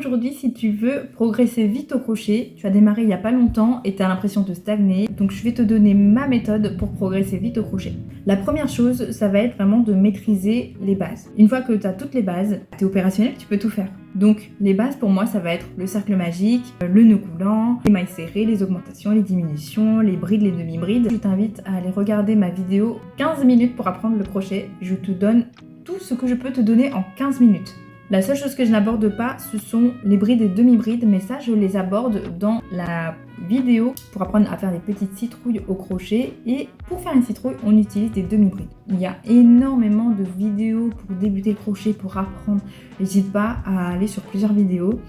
aujourd'hui, si tu veux progresser vite au crochet, tu as démarré il n'y a pas longtemps et tu as l'impression de stagner, donc je vais te donner ma méthode pour progresser vite au crochet. La première chose, ça va être vraiment de maîtriser les bases. Une fois que tu as toutes les bases, tu es opérationnel, tu peux tout faire. Donc les bases pour moi, ça va être le cercle magique, le nœud coulant, les mailles serrées, les augmentations, les diminutions, les brides, les demi-brides. Je t'invite à aller regarder ma vidéo 15 minutes pour apprendre le crochet. Je te donne tout ce que je peux te donner en 15 minutes. La seule chose que je n'aborde pas, ce sont les brides et demi-brides, mais ça, je les aborde dans la vidéo pour apprendre à faire des petites citrouilles au crochet. Et pour faire une citrouille, on utilise des demi-brides. Il y a énormément de vidéos pour débuter le crochet, pour apprendre. N'hésite pas à aller sur plusieurs vidéos.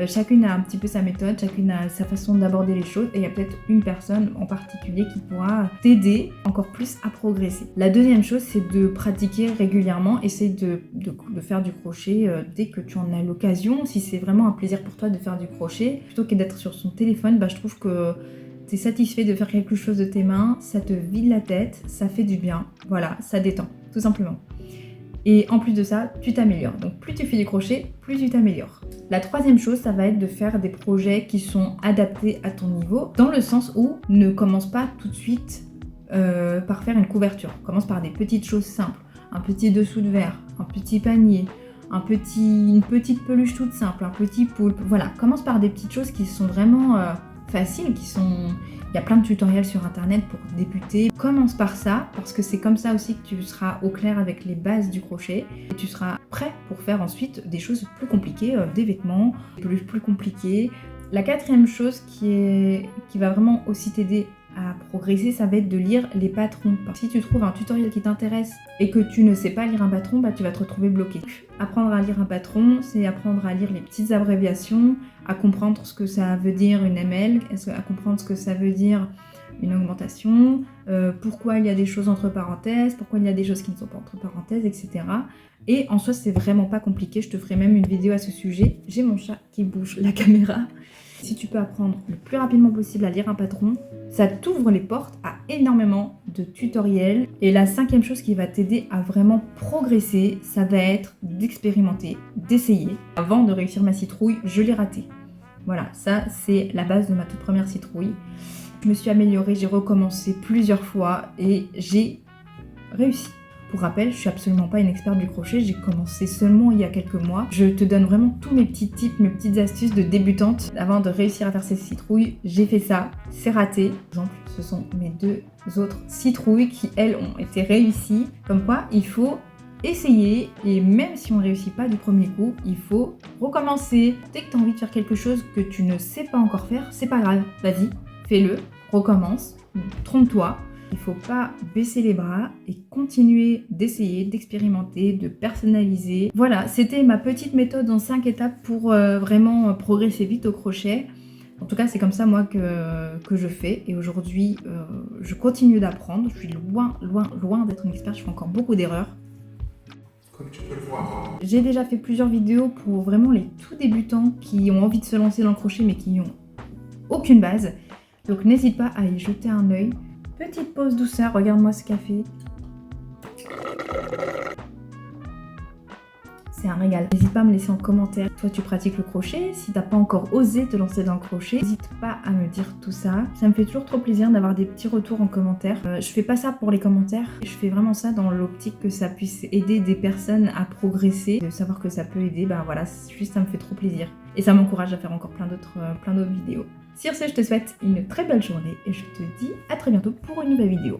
Chacune a un petit peu sa méthode, chacune a sa façon d'aborder les choses et il y a peut-être une personne en particulier qui pourra t'aider encore plus à progresser. La deuxième chose, c'est de pratiquer régulièrement, essayer de faire du crochet dès que tu en as l'occasion. Si c'est vraiment un plaisir pour toi de faire du crochet, plutôt que d'être sur son téléphone, je trouve que tu es satisfait de faire quelque chose de tes mains, ça te vide la tête, ça fait du bien, voilà, ça détend, tout simplement. Et en plus de ça, tu t'améliores. Donc plus tu fais du crochet, plus tu t'améliores. La troisième chose, ça va être de faire des projets qui sont adaptés à ton niveau, dans le sens où ne commence pas tout de suite par faire une couverture. Commence par des petites choses simples. Un petit dessous de verre, un petit panier, une petite peluche toute simple, un petit poulpe. Voilà, commence par des petites choses qui sont vraiment faciles, Il y a plein de tutoriels sur internet pour débuter. Commence par ça, parce que c'est comme ça aussi que tu seras au clair avec les bases du crochet et tu seras prêt pour faire ensuite des choses plus compliquées, des vêtements, des peluches plus compliquées. La quatrième chose qui va vraiment aussi t'aider à progresser, ça va être de lire les patrons. Si tu trouves un tutoriel qui t'intéresse et que tu ne sais pas lire un patron, tu vas te retrouver bloqué. Apprendre à lire un patron, c'est apprendre à lire les petites abréviations, à comprendre ce que ça veut dire une ML, à comprendre ce que ça veut dire une augmentation, pourquoi il y a des choses entre parenthèses, pourquoi il y a des choses qui ne sont pas entre parenthèses, etc. Et en soi, c'est vraiment pas compliqué, je te ferai même une vidéo à ce sujet. J'ai mon chat qui bouge la caméra. Si tu peux apprendre le plus rapidement possible à lire un patron, ça t'ouvre les portes à énormément de tutoriels. Et la cinquième chose qui va t'aider à vraiment progresser, ça va être d'expérimenter, d'essayer. Avant de réussir ma citrouille, je l'ai ratée. Voilà, ça c'est la base de ma toute première citrouille. Je me suis améliorée, j'ai recommencé plusieurs fois et j'ai réussi. Pour rappel, je suis absolument pas une experte du crochet, j'ai commencé seulement il y a quelques mois. Je te donne vraiment tous mes petits tips, mes petites astuces de débutante avant de réussir à faire ces citrouilles. J'ai fait ça, c'est raté. Par exemple, ce sont mes deux autres citrouilles qui, elles, ont été réussies. Comme quoi, il faut essayer et même si on ne réussit pas du premier coup, il faut recommencer. Dès que tu as envie de faire quelque chose que tu ne sais pas encore faire, c'est pas grave. Vas-y, fais-le, recommence, trompe-toi. Il ne faut pas baisser les bras et continuer d'essayer, d'expérimenter, de personnaliser. Voilà, c'était ma petite méthode en 5 étapes pour vraiment progresser vite au crochet. En tout cas, c'est comme ça moi que je fais. Et aujourd'hui, je continue d'apprendre. Je suis loin d'être une experte. Je fais encore beaucoup d'erreurs. Comme tu peux le voir. J'ai déjà fait plusieurs vidéos pour vraiment les tout débutants qui ont envie de se lancer dans le crochet mais qui n'ont aucune base. Donc n'hésite pas à y jeter un œil. Petite pause douceur, regarde-moi ce café. C'est un régal. N'hésite pas à me laisser en commentaire. Toi, tu pratiques le crochet. Si t'as pas encore osé te lancer dans le crochet, n'hésite pas à me dire tout ça. Ça me fait toujours trop plaisir d'avoir des petits retours en commentaire. Je fais pas ça pour les commentaires. Je fais vraiment ça dans l'optique que ça puisse aider des personnes à progresser. De savoir que ça peut aider, voilà, juste ça me fait trop plaisir. Et ça m'encourage à faire encore plein d'autres vidéos. Sur ce, je te souhaite une très belle journée et je te dis à très bientôt pour une nouvelle vidéo.